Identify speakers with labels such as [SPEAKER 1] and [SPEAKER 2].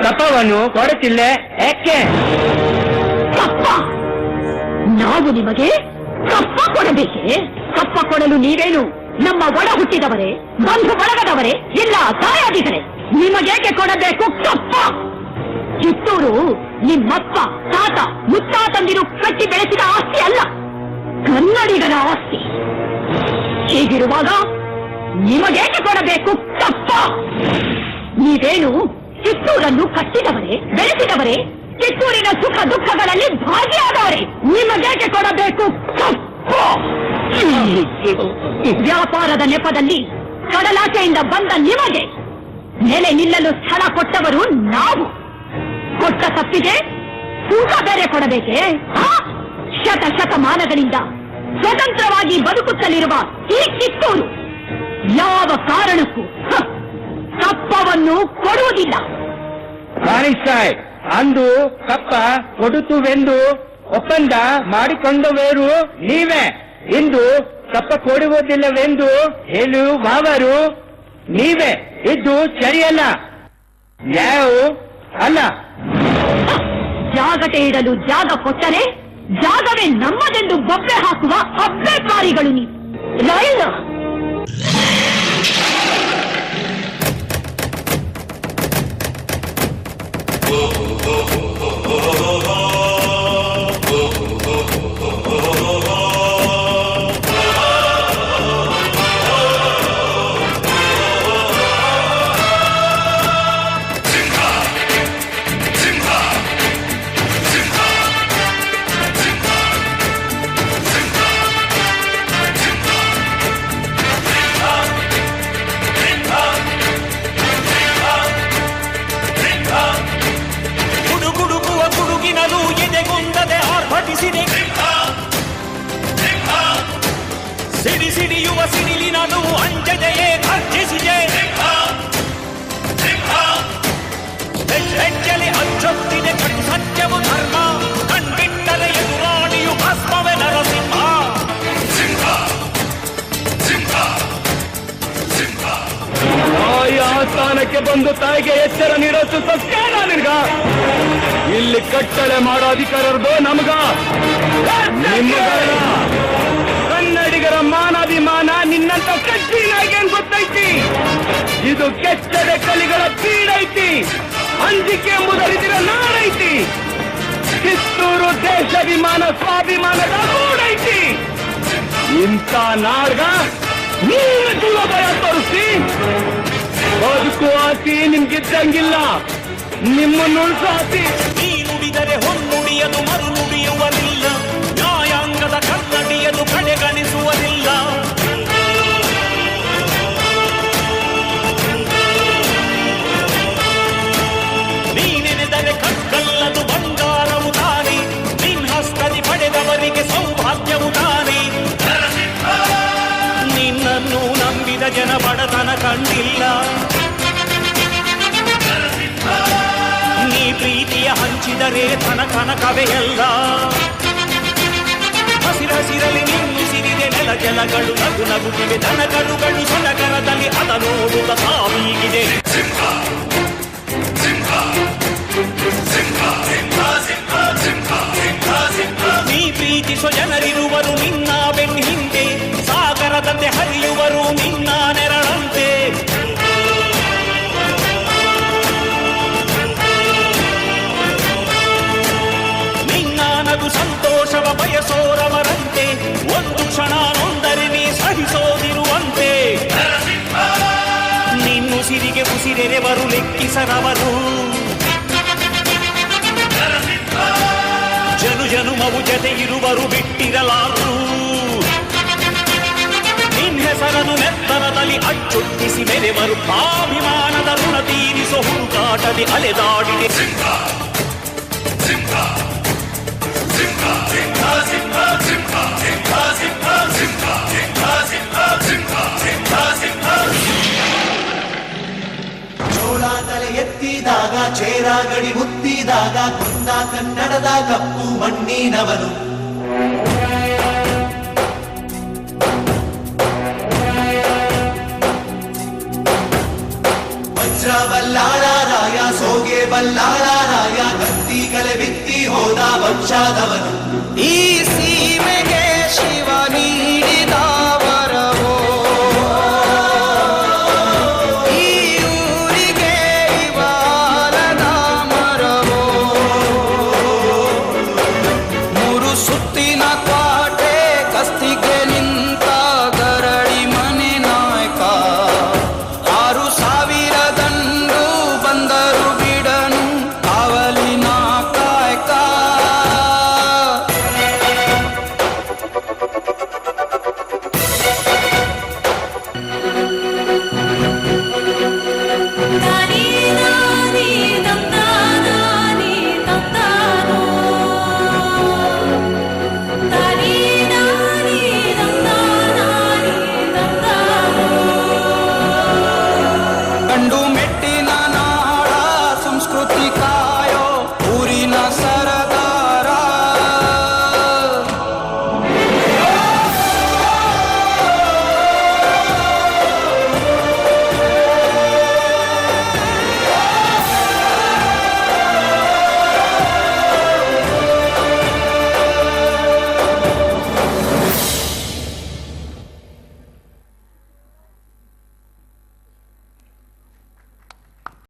[SPEAKER 1] ಕಪ್ಪವನ್ನು ಕೊಡುತ್ತಿಲ್ಲ ಯಾಕೆ?
[SPEAKER 2] ಕಪ್ಪ? ನಾವು ನಿಮಗೆ ಕಪ್ಪ ಕೊಡಬೇಕೆ? ಕಪ್ಪ ಕೊಡಲು ನೀವೇನು ನಮ್ಮ ಒಡ ಹುಟ್ಟಿದವರೇ, ಬಂಧು ಬಳಗದವರೇ, ಇಲ್ಲ ದಾಯಾದಿಗಳೇ? ನಿಮಗೇಕೆ ಕೊಡಬೇಕು ಕಪ್ಪ? ಕಿತ್ತೂರು ನಿಮ್ಮಪ್ಪ, ತಾತ, ಮುತ್ತಾತಂದಿರು ಕಟ್ಟಿ ಬೆಳೆಸಿದ ಆಸ್ತಿ ಅಲ್ಲ, ಕನ್ನಡಿಗರ ಆಸ್ತಿ. ಹೀಗಿರುವಾಗ ನಿಮಗೇಕೆ ಕೊಡಬೇಕು ಕಪ್ಪ? ನೀವೇನು ಕಿತ್ತೂರನ್ನು ಕಟ್ಟಿದವರೇ, ಬೆಳೆಸಿದವರೇ, ಕಿತ್ತೂರಿನ ಸುಖ ದುಃಖಗಳಲ್ಲಿ ಭಾಗಿಯಾದವರೇ. ನಿಮಗೇಕೆ ಕೊಡಬೇಕು ಕಪ್ಪ? ವ್ಯಾಪಾರದ ನೆಪದಲ್ಲಿ ಕಡಲಾಚೆಯಿಂದ ಬಂದ ನಿಮಗೆ ನೆಲೆ ನಿಲ್ಲಲು ಸ್ಥಳ ಕೊಟ್ಟವರು ನಾವು. ಕೊಟ್ಟ ತಪ್ಪಿಗೆ ಊಟ ಬೇರೆ ಕೊಡಬೇಕೆ? ಶತಮಾನಗಳಿಂದ ಸ್ವತಂತ್ರವಾಗಿ ಬದುಕುತ್ತಲಿರುವ ಈ ಕಿತ್ತೂರು ಯಾವ ಕಾರಣಕ್ಕೂ ಕಪ್ಪವನ್ನು ಕೊಡುವುದಿಲ್ಲ.
[SPEAKER 1] ಕಾಣಿಸ್ತಾಯ್, ಅಂದು ಕಪ್ಪ ಕೊಡುತ್ತುವೆಂದು ಒಪ್ಪಂದ ಮಾಡಿಕೊಂಡವರು ನೀವೇ. ಇಂದು ಕಪ್ಪ ಕೊಡುವುದಿಲ್ಲವೆಂದು ಹೇಳುವವರು ನೀವೇ. ಇದು ಸರಿಯಲ್ಲ, ಯಾವ ಅಲ್ಲ.
[SPEAKER 2] ಜಾಗಟೆ ಇಡಲು ಜಾಗ ಕೊಟ್ಟರೆ ಜಾಗವೇ ನಮ್ಮದೆಂದು ಬೊಬ್ಬೆ ಹಾಕುವ ಅಬ್ಬೆಕಾರಿಗಳು ನೀವು. ರೈಲು
[SPEAKER 3] ಸಿಡಿಯುವ ಸಿಡಿಲಿನನು ಅಂಜದೆಯೇ ಖರ್ಜಿಸಿದೆ. ಹೆಜ್ಜೆಲಿ ಅಚ್ಚೊತ್ತಿದೆ ಕಡು ಸತ್ಯವು ಧರ್ಮ, ಕಂಡಿಟ್ಟರೆ ಎದುರಾಣಿಯು ಭಸ್ಮವೇ ನರಸಿಂಹ.
[SPEAKER 1] ತಾಯಿ ಆಸ್ಥಾನಕ್ಕೆ ಬಂದು ತಾಯಿಗೆ ಎಚ್ಚರ ನೀಡೋದು ಸತ್ಯನಾ ನಿನ್ಗ? ಇಲ್ಲಿ ಕಟ್ಟಳೆ ಮಾಡೋ ಅಧಿಕಾರದ್ದು ನಮಗ, ನಿಮ್ಮಗಲ್ಲ. ಕನ್ನಡಿಗರ ಮಾನಾಭಿಮಾನ ನಿನ್ನಂತ ಕಚ್ಚಿನಾಗೇನ್ ಗೊತ್ತೈತಿ? ಇದು ಕೆಚ್ಚದೆ ಕಲಿಗಳ ಬೀಡೈತಿ, ಅಂಜಿಕೆ ಎಂಬುದರಿದಿರ ನಾಡೈತಿ. ಕಿತ್ತೂರು ದೇಶಾಭಿಮಾನ ಸ್ವಾಭಿಮಾನದ ಗೂಡೈತಿ. ಇಂಥ ನಾಡ್ಗ ನೀನು ಜೀವ ಭಯ ತೋರಿಸಿ ಬದುಕು ಆಸಿ ನಿಮ್ಗಿದ್ದಂಗಿಲ್ಲ, ನಿಮ್ಮನ್ನು ಉಳಿಸಾಸಿ.
[SPEAKER 3] ನೀ ನುಡಿದರೆ ಹೊನ್ನುಡಿಯಲು ಮರು ನುಡಿಯುವಲಿಲ್ಲ, ನ್ಯಾಯಾಂಗದ ಕನ್ನಡಿಯಲು ಕಡೆಗಣಿಸುವುದಿಲ್ಲ. ನೀನೆನೆದರೆ ಕಕ್ಕಲ್ಲದು ಬಂಗಾರವು ತಾನೆ, ನಿನ್ ಹಸ್ತದಿ ಪಡೆದವರಿಗೆ ಸೌಭಾಗ್ಯವು ತಾನೆ. ನಿನ್ನನ್ನು ನಂಬಿದ ಜನ ಬಡತನ ಕಂಡಿಲ್ಲ, ನೀ ಪ್ರೀತಿಯ ಹಂಚಿದರೆ ಕನಕವೇ ಎಲ್ಲ. ಹಸಿರಸಿರಲಿ ನಿಲ್ಲಿಸಿದೆ ನೆಲ ಜಲಗಳು, ನಗು ನಗುತ್ತಿವೆ ದನಕರುಗಳು ಸಡಗರದಲ್ಲಿ ಅದ ನೋಡುತ್ತ ತಾವೀಗಿದೆ. ನೀ ಪ್ರೀತಿಸೋ ಜನರಿರುವರು ನಿನ್ನ ಬೆನ್ನ ಹಿಂದೆ, ಸಾಗರದಂತೆ ಹರಿಯುವರು ನಿನ್ನ ನೆರಳಂತೆ. ನಿನ್ನ ನಗು ಸಂತೋಷವ ಬಯಸೋರವರಂತೆ, ಒಂದು ಕ್ಷಣ ನೊಂದರೆ ನೀ ಸಹಿಸೋದಿರುವಂತೆ. ನಿನ್ನುಸಿರಿಗೆ ಉಸಿರೆರೆವರು ಲೆಕ್ಕಿಸರವರು, ಜನುಮವು ಜತೆ ಇರುವರು ಬಿಟ್ಟಿರಲಾರು. ನಿನ್ ಹೆಸರನ್ನು ನೆತ್ತರದಲ್ಲಿ ಅಚ್ಚೊಟ್ಟಿಸಿ ಮೆರೆವರು, ಸ್ವಾಭಿಮಾನದ ಋಣ ತೀರಿಸೋ ಹುಡುಕಾಟದಿ ಅಲೆದಾಡಿದೆ.
[SPEAKER 4] ಚೋಳ ತಲೆ ಎತ್ತಿದಾಗ, ಚೇರ ಗಡಿ ಮುತ್ತಿದಾಗ, ಕೊಂದ ಕನ್ನಡದ ಕಪ್ಪು ಮಣ್ಣಿನವನು. ವಜ್ರವಲ್ಲಾಳ ರಾಯ ಸೋಗೆ ಬಲ್ಲಾಳರಾಯ ಕತ್ತಿ ಕಲೆ ಬಿತ್ತಿ ಹೋದ ವಂಶಾದವನು
[SPEAKER 3] ಈ ಸೀಮೆಗೆ